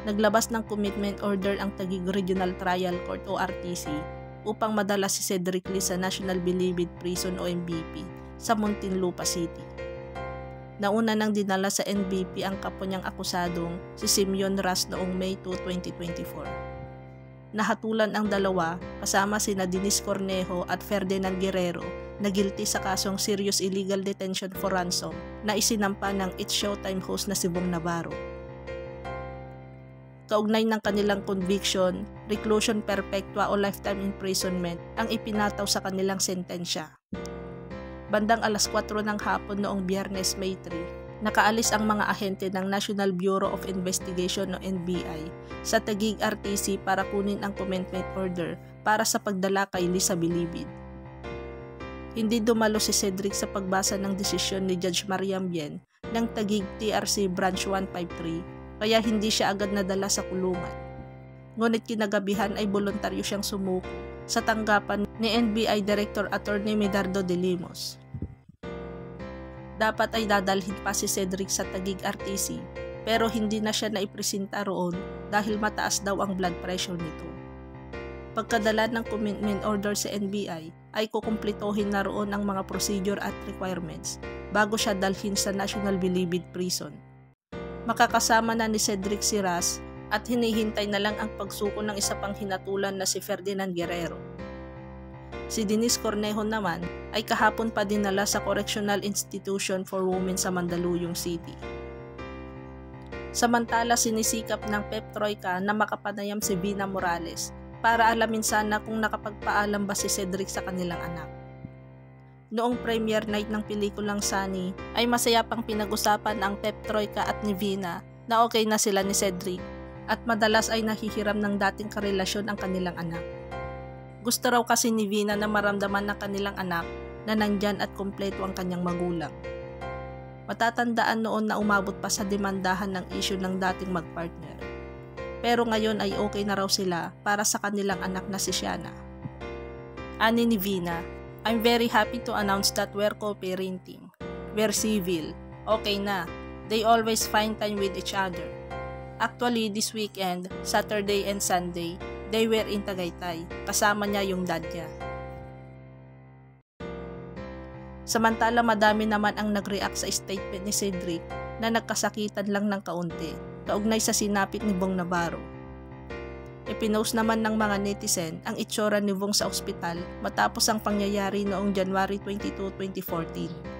naglabas ng commitment order ang Taguig Regional Trial Court o RTC upang madala si Cedric Lee sa National Bilibid Prison o NBP sa Muntinlupa City. Nauna nang dinala sa NBP ang kapwa niyang akusadong si Simeon Ras noong May 2, 2024. Nahatulan ang dalawa kasama sina Denise Cornejo at Ferdinand Guerrero na guilty sa kasong serious illegal detention for ransom na isinampa ng It's Showtime host na si Bong Navarro. Kaugnay ng kanilang conviction, reclusion perpetua o lifetime imprisonment ang ipinataw sa kanilang sentensya. Bandang alas 4 ng hapon noong Biyernes, May 3, nakaalis ang mga ahente ng National Bureau of Investigation o NBI sa Taguig RTC para kunin ang commitment order para sa pagdala kay Lee sa Bilibid. Hindi dumalo si Cedric sa pagbasa ng desisyon ni Judge Mariam Bien ng Taguig TRC Branch 153 kaya hindi siya agad nadala sa kulungan. Ngunit kinagabihan ay voluntaryo siyang sumuko sa tanggapan ni NBI Director Attorney Medardo de Limos. Dapat ay dadalhin pa si Cedric sa Taguig RTC pero hindi na siya naipresenta roon dahil mataas daw ang blood pressure nito. Pagkadala ng commitment order sa NBI ay kukumplitohin na roon ang mga procedure at requirements bago siya dalhin sa National Bilibid Prison. Makakasama na ni Cedric si Ras at hinihintay na lang ang pagsuko ng isa pang hinatulan na si Ferdinand Guerrero. Si Denise Cornejo naman ay kahapon pa dinala sa Correctional Institution for Women sa Mandaluyong City. Samantala sinisikap ng PEP Troika na makapanayam si Vina Morales para alamin sana kung nakapagpaalam ba si Cedric sa kanilang anak. Noong premiere night ng pelikulang Sunny ay masaya pang pinag-usapan ang PEP Troika at ni Vina na okay na sila ni Cedric at madalas ay nahihiram ng dating karelasyon ang kanilang anak. Gusto raw kasi ni Vina na maramdaman ng kanilang anak na nandyan at kompleto ang kanyang magulang. Matatandaan noon na umabot pa sa demandahan ng issue ng dating magpartner. Pero ngayon ay okay na raw sila para sa kanilang anak na si Shiana. Ani ni Vina, I'm very happy to announce that we're co-parenting. We're civil. Okay na. They always find time with each other. Actually, this weekend, Saturday and Sunday, they were in Tagaytay. Kasama niya yung dad niya. Samantala madami naman ang nag-react sa statement ni Cedric na nagkasakitan lang ng kaunti, kaugnay sa sinapit ni Bong Navarro. Ipinost naman ng mga netizen ang itsura ni Bong sa ospital matapos ang pangyayari noong January 22, 2014.